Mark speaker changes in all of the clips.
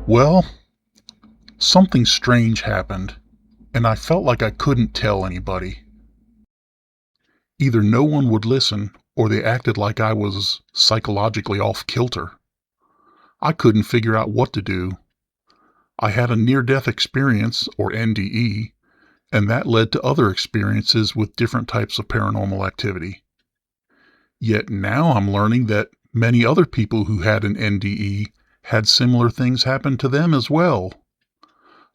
Speaker 1: Well, something strange happened, and I felt like I couldn't tell anybody. Either no one would listen, or they acted like I was psychologically off kilter. I couldn't figure out what to do. I had a near-death experience, or NDE, and that led to other experiences with different types of paranormal activity. Yet now I'm learning that many other people who had an NDE had similar things happen to them as well.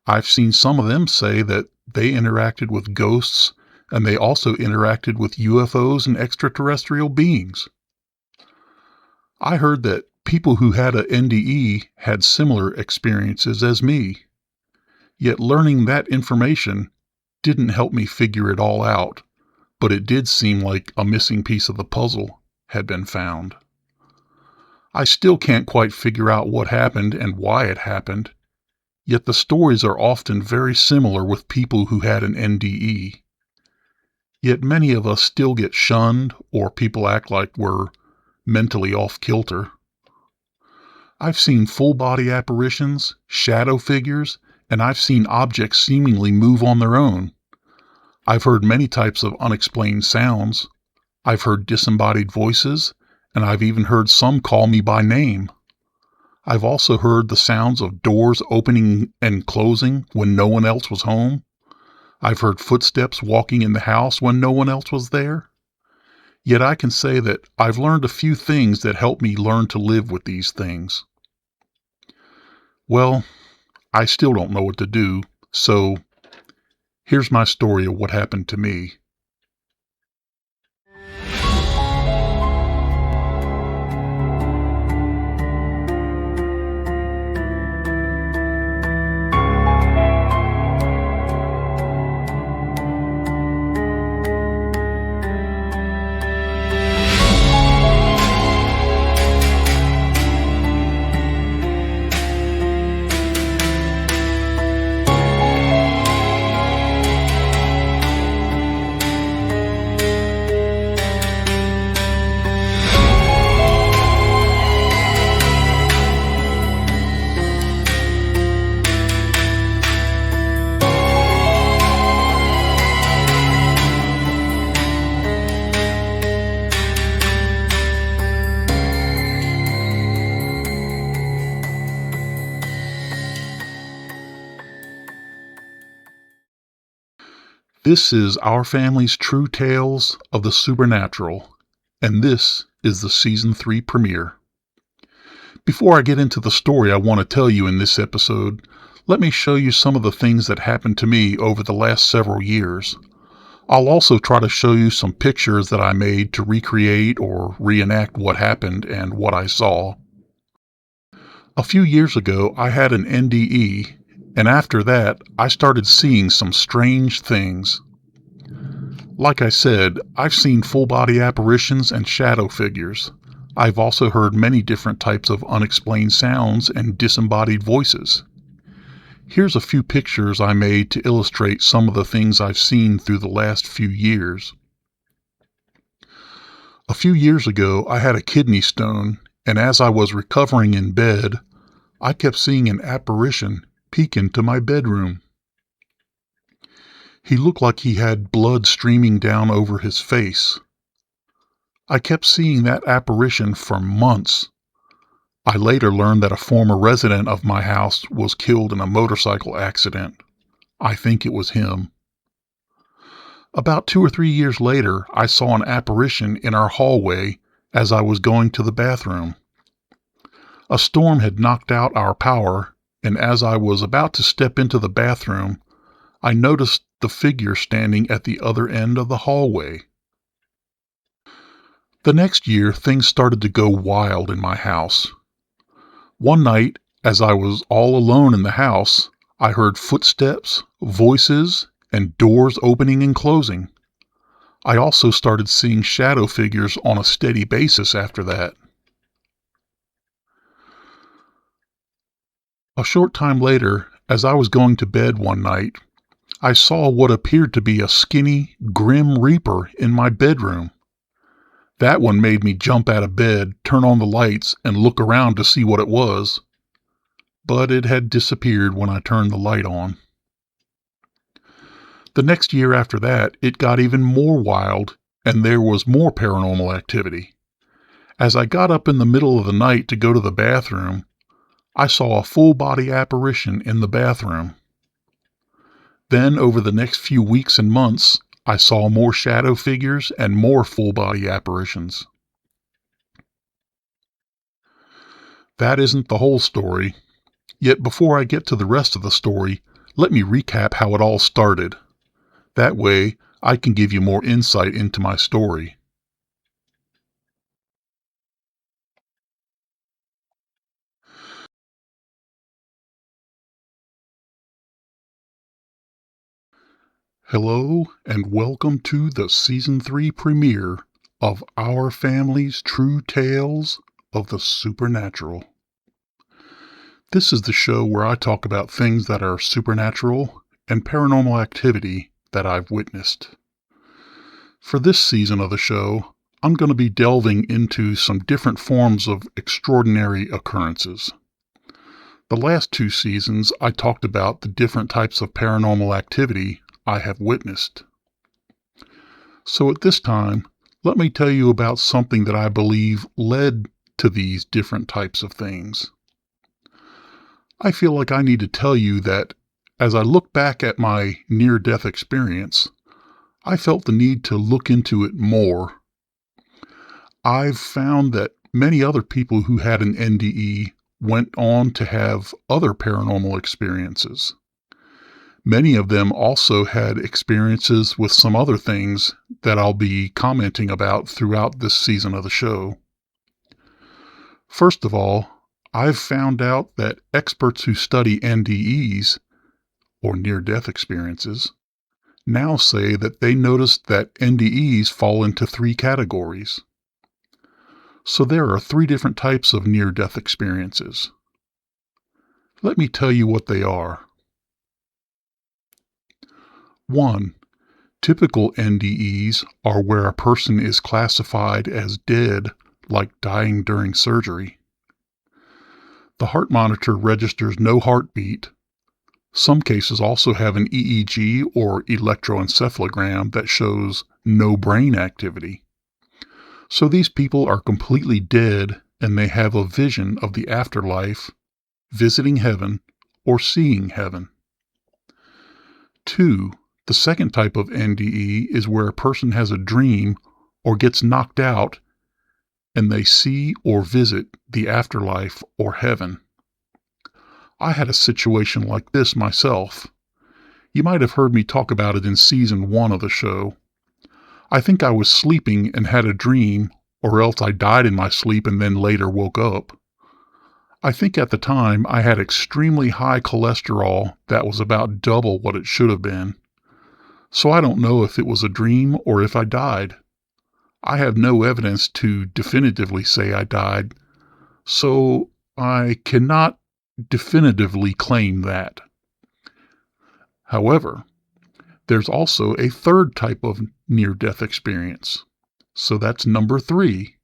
Speaker 1: I've seen some of them say that they interacted with ghosts and they also interacted with UFOs and extraterrestrial beings. I heard that people who had a NDE had similar experiences as me. Yet learning that information didn't help me figure it all out, but it did seem like a missing piece of the puzzle had been found. I still can't quite figure out what happened and why it happened, yet the stories are often very similar with people who had an NDE. Yet many of us still get shunned, or people act like we're mentally off kilter. I've seen full body apparitions, shadow figures, and I've seen objects seemingly move on their own. I've heard many types of unexplained sounds. I've heard disembodied voices, and I've even heard some call me by name. I've also heard the sounds of doors opening and closing when no one else was home. I've heard footsteps walking in the house when no one else was there. Yet I can say that I've learned a few things that help me learn to live with these things. Well, I still don't know what to do, so here's my story of what happened to me. This is our family's true tales of the supernatural, and this is the Season 3 premiere. Before I get into the story I want to tell you in this episode, let me show you some of the things that happened to me over the last several years. I'll also try to show you some pictures that I made to recreate or reenact what happened and what I saw. A few years ago, I had an NDE, and after that, I started seeing some strange things. Like I said, I've seen full-body apparitions and shadow figures. I've also heard many different types of unexplained sounds and disembodied voices. Here's a few pictures I made to illustrate some of the things I've seen through the last few years. A few years ago, I had a kidney stone, and as I was recovering in bed, I kept seeing an apparition peek into my bedroom. He looked like he had blood streaming down over his face. I kept seeing that apparition for months. I later learned that a former resident of my house was killed in a motorcycle accident. I think it was him. About 2 or 3 years later, I saw an apparition in our hallway as I was going to the bathroom. A storm had knocked out our power, and as I was about to step into the bathroom, I noticed the figure standing at the other end of the hallway. The next year, things started to go wild in my house. One night, as I was all alone in the house, I heard footsteps, voices, and doors opening and closing. I also started seeing shadow figures on a steady basis after that. A short time later, as I was going to bed one night, I saw what appeared to be a skinny, grim reaper in my bedroom. That one made me jump out of bed, turn on the lights, and look around to see what it was. but it had disappeared when I turned the light on. The next year after that, it got even more wild, and there was more paranormal activity. As I got up in the middle of the night to go to the bathroom, I saw a full-body apparition in the bathroom. Then, over the next few weeks and months, I saw more shadow figures and more full-body apparitions. That isn't the whole story. Yet before I get to the rest of the story, let me recap how it all started. That way, I can give you more insight into my story. Hello, and welcome to the Season 3 premiere of Our Family's True Tales of the Supernatural. This is the show where I talk about things that are supernatural and paranormal activity that I've witnessed. For this season of the show, I'm going to be delving into some different forms of extraordinary occurrences. The last 2 seasons, I talked about the different types of paranormal activity I have witnessed. So at this time, let me tell you about something that I believe led to these different types of things. I feel like I need to tell you that as I look back at my near-death experience, I felt the need to look into it more. I've found that many other people who had an NDE went on to have other paranormal experiences. Many of them also had experiences with some other things that I'll be commenting about throughout this season of the show. First of all, I've found out that experts who study NDEs, or near-death experiences, now say that they noticed that NDEs fall into 3 categories. So there are 3 different types of near-death experiences. Let me tell you what they are. 1. Typical NDEs are where a person is classified as dead, like dying during surgery. The heart monitor registers no heartbeat. Some cases also have an EEG or electroencephalogram that shows no brain activity. So these people are completely dead and they have a vision of the afterlife, visiting heaven, or seeing heaven. 2. The second type of NDE is where a person has a dream or gets knocked out and they see or visit the afterlife or heaven. I had a situation like this myself. You might have heard me talk about it in season 1 of the show. I think I was sleeping and had a dream, or else I died in my sleep and then later woke up. I think at the time I had extremely high cholesterol that was about double what it should have been. So I don't know if it was a dream or if I died. I have no evidence to definitively say I died, so I cannot definitively claim that. However, there's also a third type of near-death experience. So that's number 3.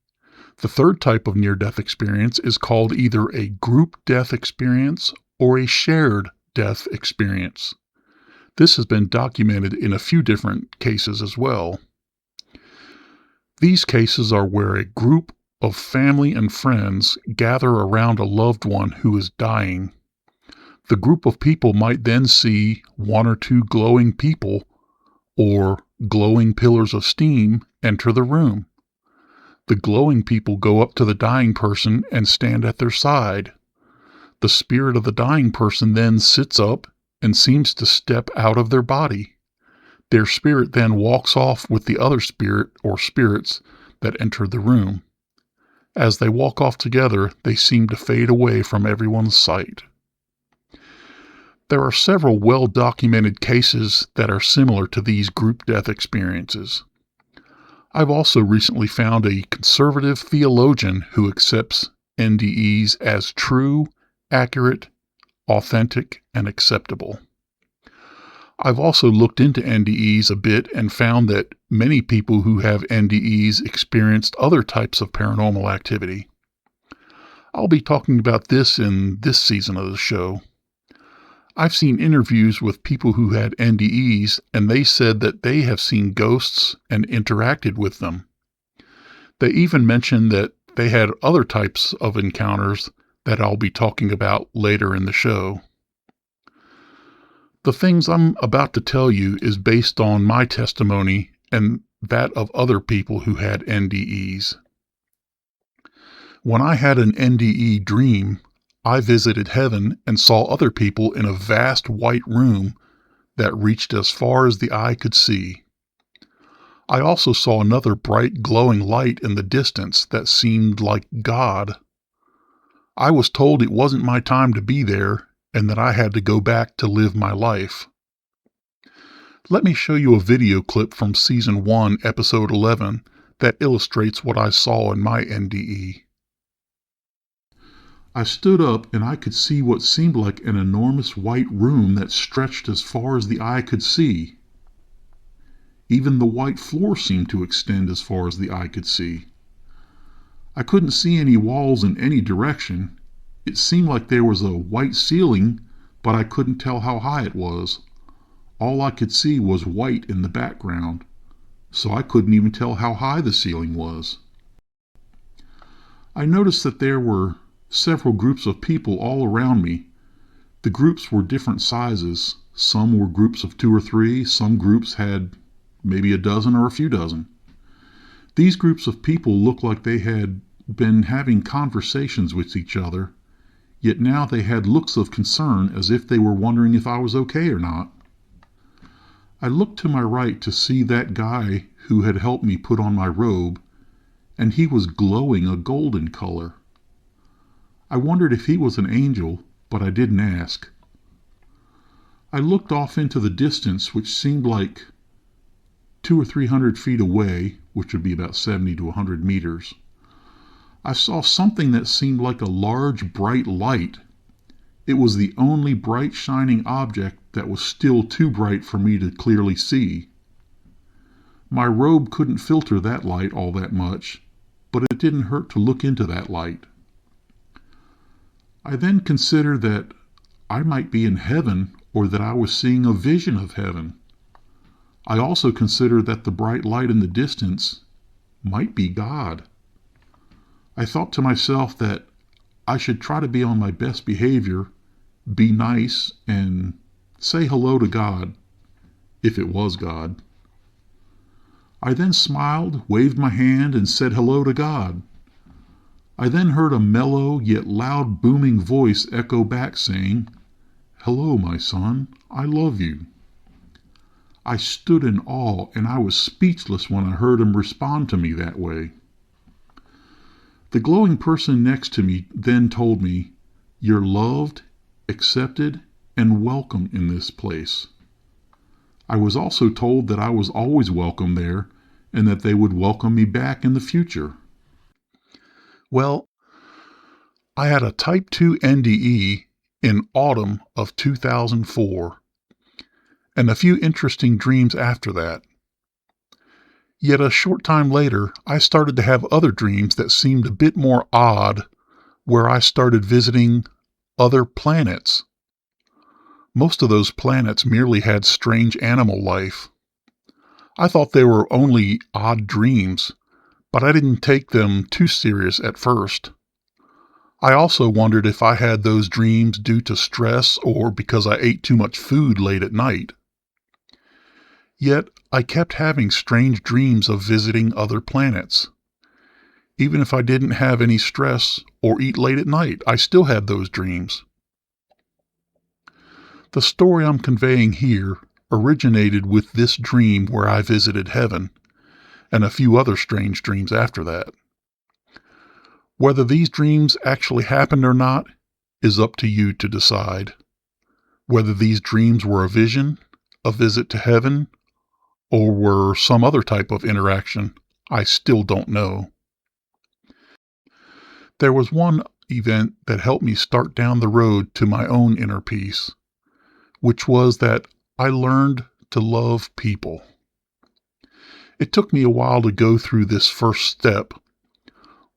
Speaker 1: The third type of near-death experience is called either a group death experience or a shared death experience. This has been documented in a few different cases as well. These cases are where a group of family and friends gather around a loved one who is dying. The group of people might then see 1 or 2 glowing people or glowing pillars of steam enter the room. The glowing people go up to the dying person and stand at their side. The spirit of the dying person then sits up and seems to step out of their body. Their spirit then walks off with the other spirit or spirits that entered the room. As they walk off together, they seem to fade away from everyone's sight. There are several well-documented cases that are similar to these group death experiences. I've also recently found a conservative theologian who accepts NDEs as true, accurate, authentic, and acceptable. I've also looked into NDEs a bit and found that many people who have NDEs experienced other types of paranormal activity. I'll be talking about this in this season of the show. I've seen interviews with people who had NDEs, and they said that they have seen ghosts and interacted with them. They even mentioned that they had other types of encounters that I'll be talking about later in the show. The things I'm about to tell you is based on my testimony and that of other people who had NDEs. When I had an NDE dream, I visited heaven and saw other people in a vast white room that reached as far as the eye could see. I also saw another bright glowing light in the distance that seemed like God. I was told it wasn't my time to be there and that I had to go back to live my life. Let me show you a video clip from Season 1, Episode 11 that illustrates what I saw in my NDE. I stood up and I could see what seemed like an enormous white room that stretched as far as the eye could see. Even the white floor seemed to extend as far as the eye could see. I couldn't see any walls in any direction. It seemed like there was a white ceiling, but I couldn't tell how high it was. All I could see was white in the background, so I couldn't even tell how high the ceiling was. I noticed that there were several groups of people all around me. The groups were different sizes. Some were groups of 2 or 3, some groups had maybe a dozen or a few dozen. These groups of people looked like they had been having conversations with each other, yet now they had looks of concern as if they were wondering if I was okay or not. I looked to my right to see that guy who had helped me put on my robe, and he was glowing a golden color. I wondered if he was an angel, but I didn't ask. I looked off into the distance, which seemed like 200 or 300 feet away, which would be about 70 to 100 meters. I saw something that seemed like a large, bright light. It was the only bright, shining object that was still too bright for me to clearly see. My robe couldn't filter that light all that much, but it didn't hurt to look into that light. I then considered that I might be in heaven or that I was seeing a vision of heaven. I also considered that the bright light in the distance might be God. I thought to myself that I should try to be on my best behavior, be nice, and say hello to God, if it was God. I then smiled, waved my hand, and said hello to God. I then heard a mellow yet loud booming voice echo back saying, "Hello, my son, I love you." I stood in awe and I was speechless when I heard him respond to me that way. The glowing person next to me then told me, "You're loved, accepted, and welcome in this place." I was also told that I was always welcome there and that they would welcome me back in the future. Well, I had a Type 2 NDE in autumn of 2004, and a few interesting dreams after that. Yet a short time later, I started to have other dreams that seemed a bit more odd, where I started visiting other planets. Most of those planets merely had strange animal life. I thought they were only odd dreams, but I didn't take them too serious at first. I also wondered if I had those dreams due to stress or because I ate too much food late at night. Yet I kept having strange dreams of visiting other planets. Even if I didn't have any stress or eat late at night, I still had those dreams. The story I'm conveying here originated with this dream where I visited heaven, and a few other strange dreams after that. Whether these dreams actually happened or not is up to you to decide. Whether these dreams were a vision, a visit to heaven, or were some other type of interaction, I still don't know. There was one event that helped me start down the road to my own inner peace, which was that I learned to love people. It took me a while to go through this first step.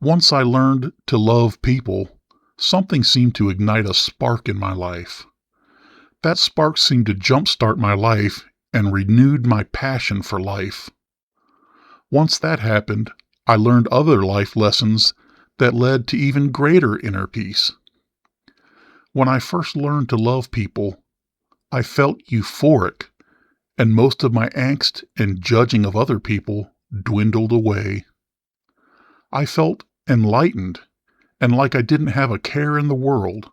Speaker 1: Once I learned to love people, Something seemed to ignite a spark in my life. That spark seemed to jumpstart my life and renewed my passion for life. Once that happened, I learned other life lessons that led to even greater inner peace. When I first learned to love people, I felt euphoric, and most of my angst and judging of other people dwindled away. I felt enlightened and like I didn't have a care in the world.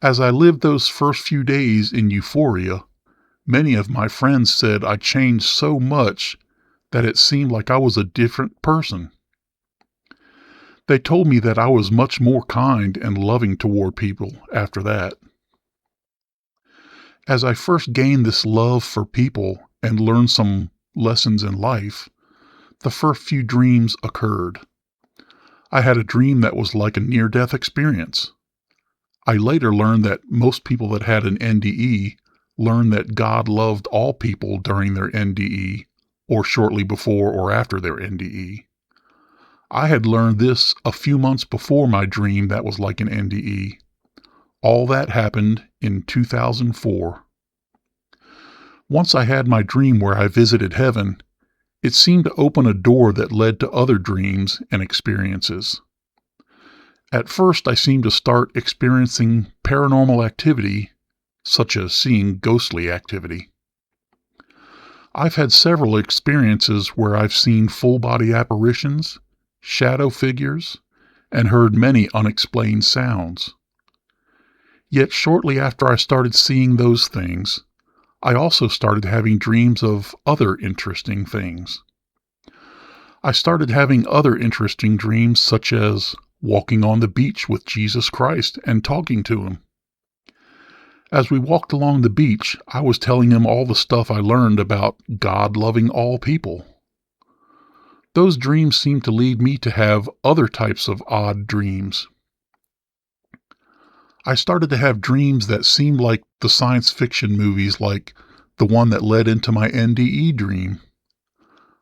Speaker 1: As I lived those first few days in euphoria, many of my friends said I changed so much that it seemed like I was a different person. They told me that I was much more kind and loving toward people after that. As I first gained this love for people and learned some lessons in life, the first few dreams occurred. I had a dream that was like a near-death experience. I later learned that most people that had an NDE learned that God loved all people during their NDE or shortly before or after their NDE. I had learned this a few months before my dream that was like an NDE. All that happened in 2004. Once I had my dream where I visited heaven, it seemed to open a door that led to other dreams and experiences. At first, I seemed to start experiencing paranormal activity, such as seeing ghostly activity. I've had several experiences where I've seen full-body apparitions, shadow figures, and heard many unexplained sounds. Yet shortly after I started seeing those things, I also started having dreams of other interesting things. I started having other interesting dreams such as walking on the beach with Jesus Christ and talking to him. As we walked along the beach, I was telling him all the stuff I learned about God loving all people. Those dreams seemed to lead me to have other types of odd dreams. I started to have dreams that seemed like the science fiction movies, like the one that led into my NDE dream.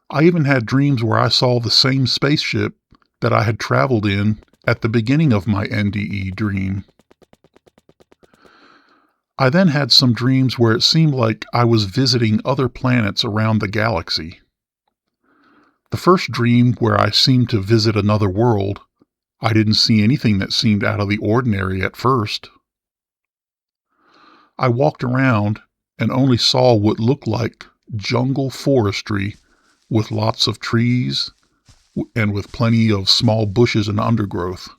Speaker 1: I even had dreams where I saw the same spaceship that I had traveled in at the beginning of my NDE dream. I then had some dreams where it seemed like I was visiting other planets around the galaxy. The first dream where I seemed to visit another world, I didn't see anything that seemed out of the ordinary at first. I walked around and only saw what looked like jungle forestry with lots of trees and with plenty of small bushes and undergrowth.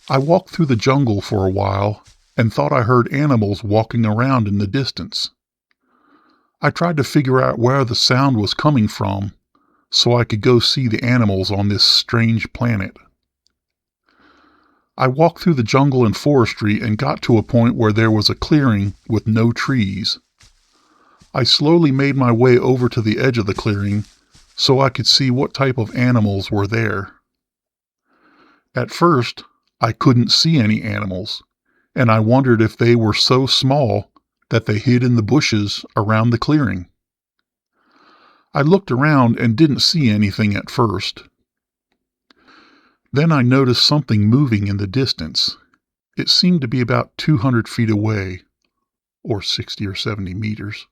Speaker 1: I walked through the jungle for a while and thought I heard animals walking around in the distance. I tried to figure out where the sound was coming from so I could go see the animals on this strange planet. I walked through the jungle and forestry and got to a point where there was a clearing with no trees. I slowly made my way over to the edge of the clearing so I could see what type of animals were there. At first, I couldn't see any animals, and I wondered if they were so small that they hid in the bushes around the clearing. I looked around and didn't see anything at first. Then I noticed something moving in the distance. It seemed to be about 200 feet away, or 60 or 70 meters.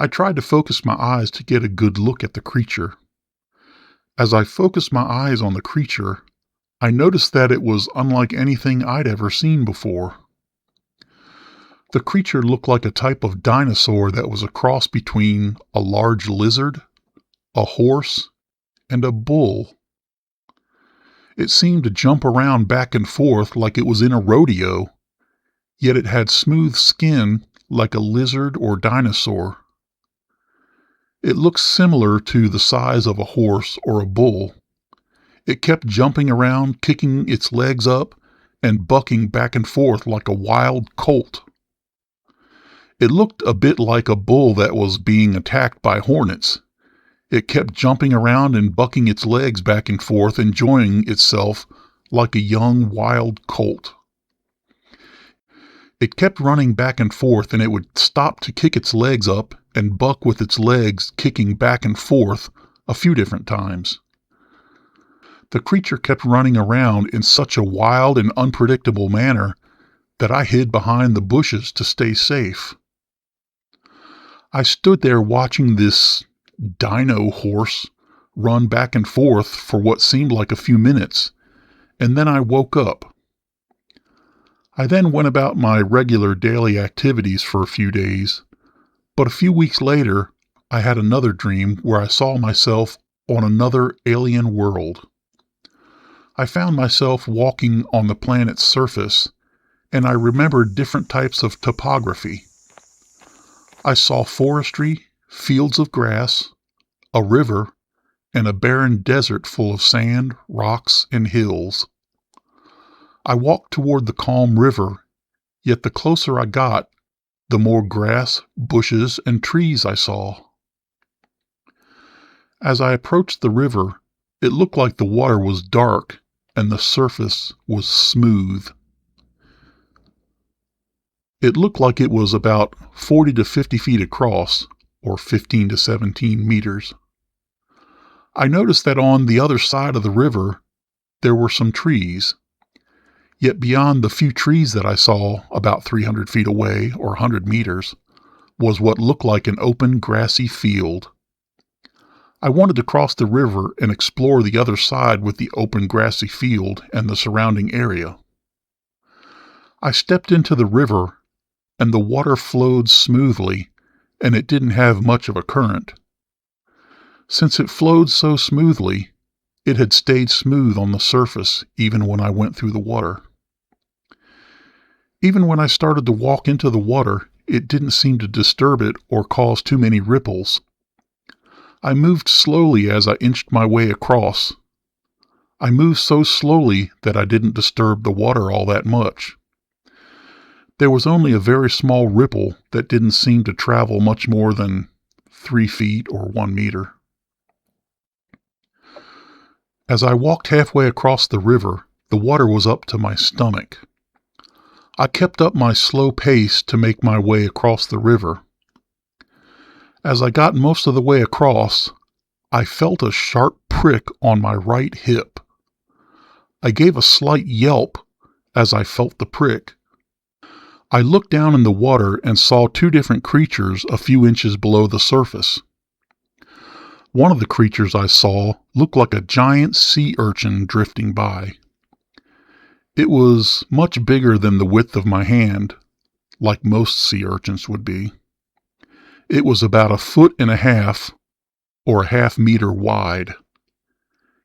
Speaker 1: I tried to focus my eyes to get a good look at the creature. As I focused my eyes on the creature, I noticed that it was unlike anything I'd ever seen before. The creature looked like a type of dinosaur that was a cross between a large lizard, a horse, and a bull. It seemed to jump around back and forth like it was in a rodeo, yet it had smooth skin like a lizard or dinosaur. It looked similar to the size of a horse or a bull. It kept jumping around, kicking its legs up, and bucking back and forth like a wild colt. It looked a bit like a bull that was being attacked by hornets. It kept jumping around and bucking its legs back and forth, enjoying itself like a young wild colt. It kept running back and forth, and it would stop to kick its legs up and buck with its legs kicking back and forth a few different times. The creature kept running around in such a wild and unpredictable manner that I hid behind the bushes to stay safe. I stood there watching this dino horse run back and forth for what seemed like a few minutes, and then I woke up. I then went about my regular daily activities for a few days, but a few weeks later, I had another dream where I saw myself on another alien world. I found myself walking on the planet's surface, and I remembered different types of topography. I saw forestry, fields of grass, a river, and a barren desert full of sand, rocks, and hills. I walked toward the calm river, yet the closer I got, the more grass, bushes, and trees I saw. As I approached the river, it looked like the water was dark and the surface was smooth. It looked like it was about 40 to 50 feet across, or 15 to 17 meters. I noticed that on the other side of the river, there were some trees. Yet beyond the few trees that I saw, about 300 feet away, or 100 meters, was what looked like an open grassy field. I wanted to cross the river and explore the other side with the open grassy field and the surrounding area. I stepped into the river, and the water flowed smoothly, and it didn't have much of a current. Since it flowed so smoothly, it had stayed smooth on the surface even when I went through the water. Even when I started to walk into the water, it didn't seem to disturb it or cause too many ripples. I moved slowly as I inched my way across. I moved so slowly that I didn't disturb the water all that much. There was only a very small ripple that didn't seem to travel much more than 3 feet or 1 meter. As I walked halfway across the river, the water was up to my stomach. I kept up my slow pace to make my way across the river. As I got most of the way across, I felt a sharp prick on my right hip. I gave a slight yelp as I felt the prick. I looked down in the water and saw 2 different creatures a few inches below the surface. One of the creatures I saw looked like a giant sea urchin drifting by. It was much bigger than the width of my hand, like most sea urchins would be. It was about 1.5 feet or a half-meter wide.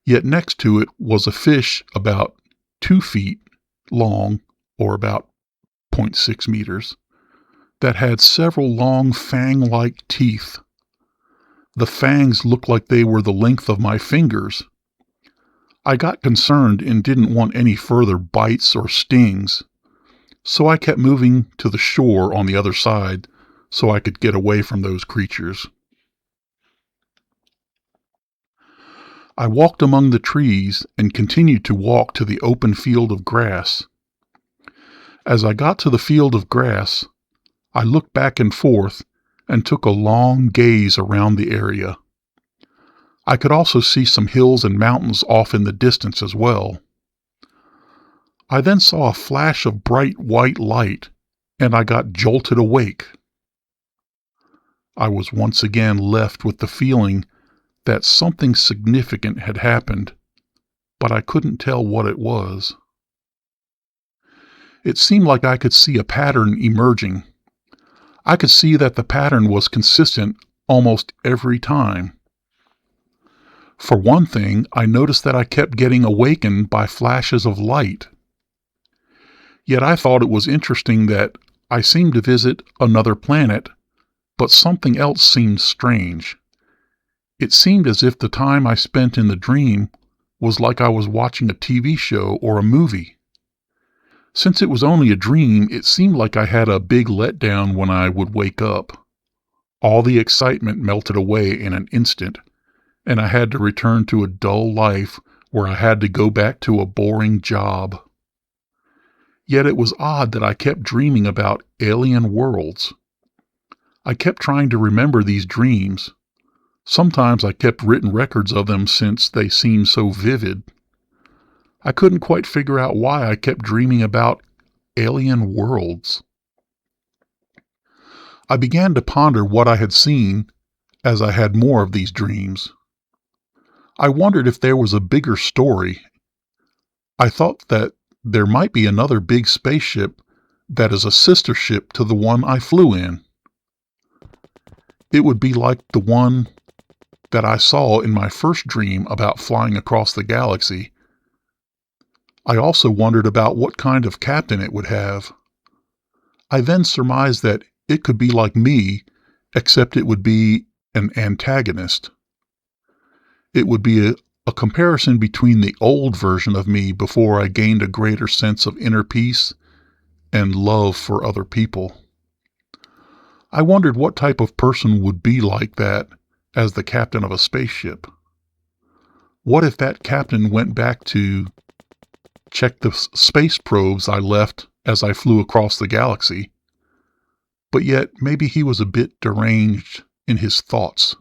Speaker 1: Yet next to it was a fish about 2 feet long, or about 0.6 meters, that had several long fang-like teeth. The fangs looked like they were the length of my fingers. I got concerned and didn't want any further bites or stings, so I kept moving to the shore on the other side so I could get away from those creatures. I walked among the trees and continued to walk to the open field of grass. As I got to the field of grass, I looked back and forth and took a long gaze around the area. I could also see some hills and mountains off in the distance as well. I then saw a flash of bright white light, and I got jolted awake. I was once again left with the feeling that something significant had happened, but I couldn't tell what it was. It seemed like I could see a pattern emerging. I could see that the pattern was consistent almost every time. For one thing, I noticed that I kept getting awakened by flashes of light. Yet I thought it was interesting that I seemed to visit another planet, but something else seemed strange. It seemed as if the time I spent in the dream was like I was watching a TV show or a movie. Since it was only a dream, it seemed like I had a big letdown when I would wake up. All the excitement melted away in an instant, and I had to return to a dull life where I had to go back to a boring job. Yet it was odd that I kept dreaming about alien worlds. I kept trying to remember these dreams. Sometimes I kept written records of them since they seemed so vivid. I couldn't quite figure out why I kept dreaming about alien worlds. I began to ponder what I had seen as I had more of these dreams. I wondered if there was a bigger story. I thought that there might be another big spaceship that is a sister ship to the one I flew in. It would be like the one that I saw in my first dream about flying across the galaxy. I also wondered about what kind of captain it would have. I then surmised that it could be like me, except it would be an antagonist. It would be a comparison between the old version of me before I gained a greater sense of inner peace and love for other people. I wondered what type of person would be like that as the captain of a spaceship. What if that captain went back to check the space probes I left as I flew across the galaxy? But yet maybe he was a bit deranged in his thoughts.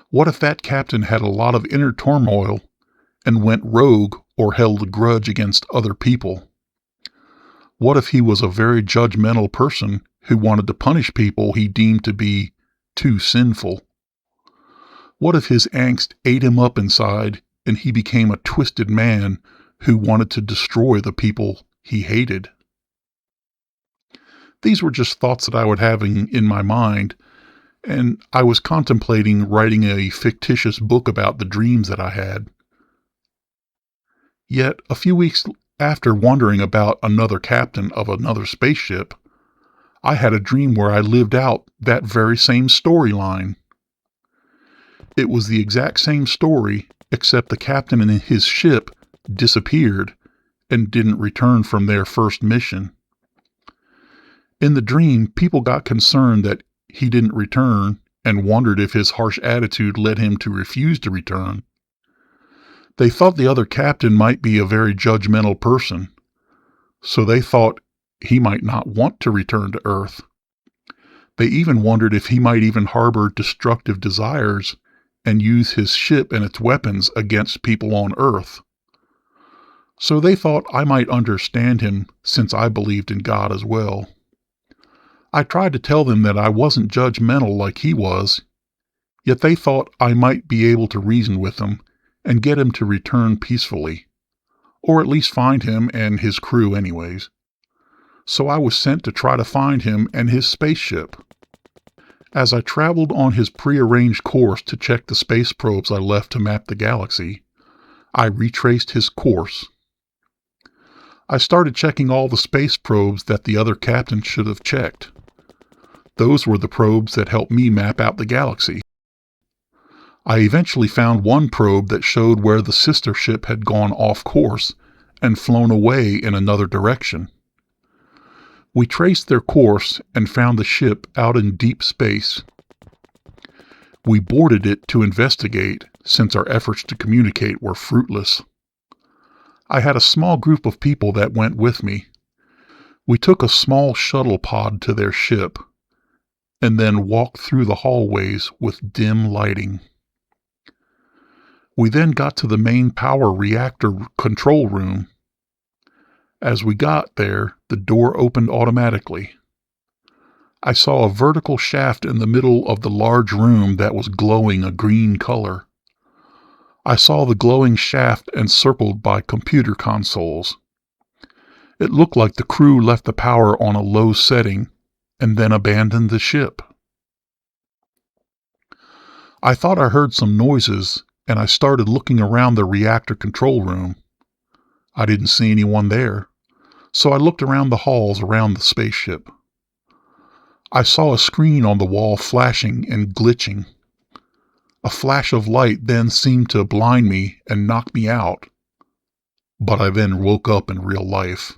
Speaker 1: What if that captain had a lot of inner turmoil and went rogue or held a grudge against other people? What if he was a very judgmental person who wanted to punish people he deemed to be too sinful? What if his angst ate him up inside and he became a twisted man who wanted to destroy the people he hated? These were just thoughts that I was having in my mind, and I was contemplating writing a fictitious book about the dreams that I had. Yet, a few weeks after wondering about another captain of another spaceship, I had a dream where I lived out that very same storyline. It was the exact same story, except the captain and his ship disappeared and didn't return from their first mission. In the dream, people got concerned that he didn't return and wondered if his harsh attitude led him to refuse to return. They thought the other captain might be a very judgmental person, so they thought he might not want to return to Earth. They even wondered if he might even harbor destructive desires and use his ship and its weapons against people on Earth. So they thought I might understand him since I believed in God as well. I tried to tell them that I wasn't judgmental like he was, yet they thought I might be able to reason with him and get him to return peacefully, or at least find him and his crew anyways. So I was sent to try to find him and his spaceship. As I traveled on his prearranged course to check the space probes I left to map the galaxy, I retraced his course. I started checking all the space probes that the other captain should have checked. Those were the probes that helped me map out the galaxy. I eventually found one probe that showed where the sister ship had gone off course and flown away in another direction. We traced their course and found the ship out in deep space. We boarded it to investigate since our efforts to communicate were fruitless. I had a small group of people that went with me. We took a small shuttle pod to their ship and then walked through the hallways with dim lighting. We then got to the main power reactor control room. As we got there, the door opened automatically. I saw a vertical shaft in the middle of the large room that was glowing a green color. I saw the glowing shaft encircled by computer consoles. It looked like the crew left the power on a low setting and then abandoned the ship. I thought I heard some noises, and I started looking around the reactor control room. I didn't see anyone there, so I looked around the halls around the spaceship. I saw a screen on the wall flashing and glitching. A flash of light then seemed to blind me and knock me out, but I then woke up in real life.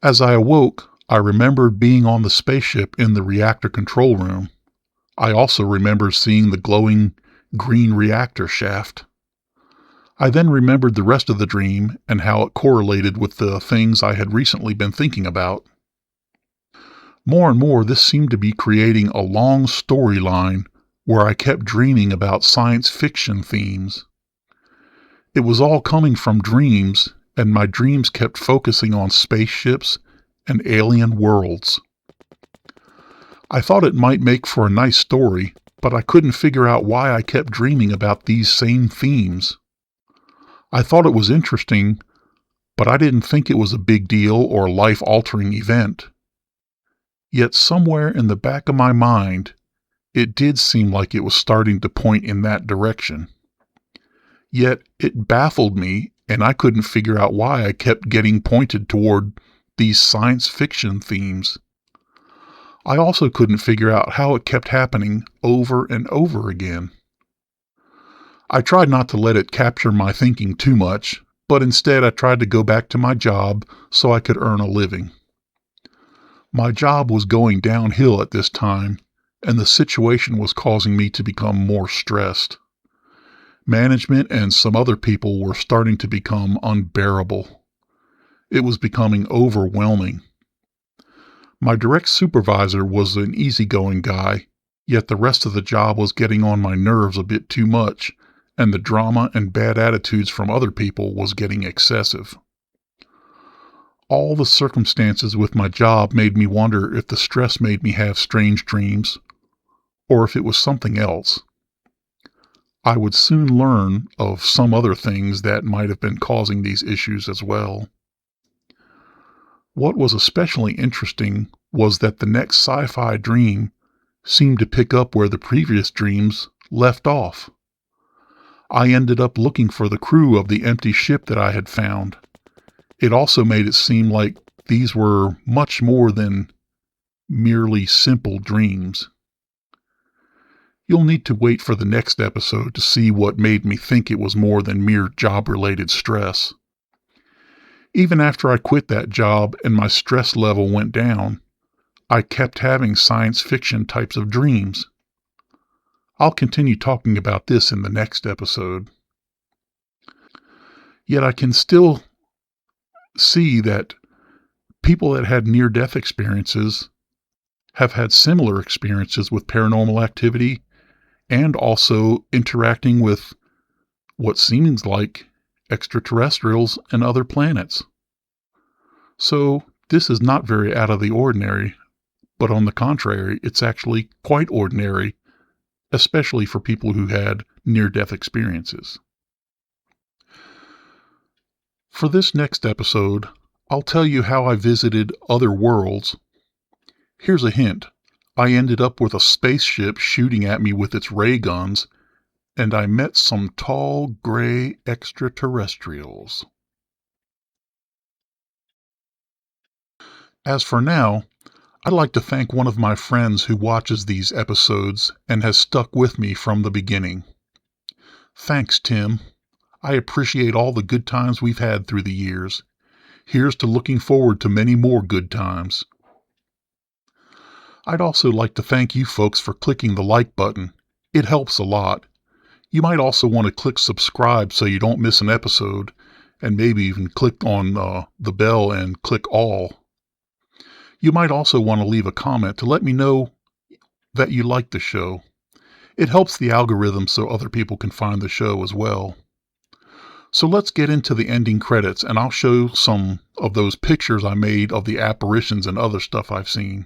Speaker 1: As I awoke, I remembered being on the spaceship in the reactor control room. I also remembered seeing the glowing green reactor shaft. I then remembered the rest of the dream and how it correlated with the things I had recently been thinking about. More and more, this seemed to be creating a long storyline where I kept dreaming about science fiction themes. It was all coming from dreams, and my dreams kept focusing on spaceships and alien worlds. I thought it might make for a nice story, but I couldn't figure out why I kept dreaming about these same themes. I thought it was interesting, but I didn't think it was a big deal or life-altering event. Yet somewhere in the back of my mind, it did seem like it was starting to point in that direction. Yet it baffled me, and I couldn't figure out why I kept getting pointed toward these science fiction themes. I also couldn't figure out how it kept happening over and over again. I tried not to let it capture my thinking too much, but instead I tried to go back to my job so I could earn a living. My job was going downhill at this time, and the situation was causing me to become more stressed. Management and some other people were starting to become unbearable. It was becoming overwhelming. My direct supervisor was an easygoing guy, yet the rest of the job was getting on my nerves a bit too much, and the drama and bad attitudes from other people was getting excessive. All the circumstances with my job made me wonder if the stress made me have strange dreams, or if it was something else. I would soon learn of some other things that might have been causing these issues as well. What was especially interesting was that the next sci-fi dream seemed to pick up where the previous dreams left off. I ended up looking for the crew of the empty ship that I had found. It also made it seem like these were much more than merely simple dreams. You'll need to wait for the next episode to see what made me think it was more than mere job-related stress. Even after I quit that job and my stress level went down, I kept having science fiction types of dreams. I'll continue talking about this in the next episode. Yet I can still see that people that had near-death experiences have had similar experiences with paranormal activity and also interacting with what seems like extraterrestrials and other planets. So this is not very out of the ordinary, but on the contrary, it's actually quite ordinary, especially for people who had near-death experiences. For this next episode, I'll tell you how I visited other worlds. Here's a hint. I ended up with a spaceship shooting at me with its ray guns, and I met some tall, gray extraterrestrials. As for now, I'd like to thank one of my friends who watches these episodes and has stuck with me from the beginning. Thanks, Tim. I appreciate all the good times we've had through the years. Here's to looking forward to many more good times. I'd also like to thank you folks for clicking the like button. It helps a lot. You might also want to click subscribe so you don't miss an episode, and maybe even click on the bell and click all. You might also want to leave a comment to let me know that you like the show. It helps the algorithm so other people can find the show as well. So let's get into the ending credits, and I'll show some of those pictures I made of the apparitions and other stuff I've seen.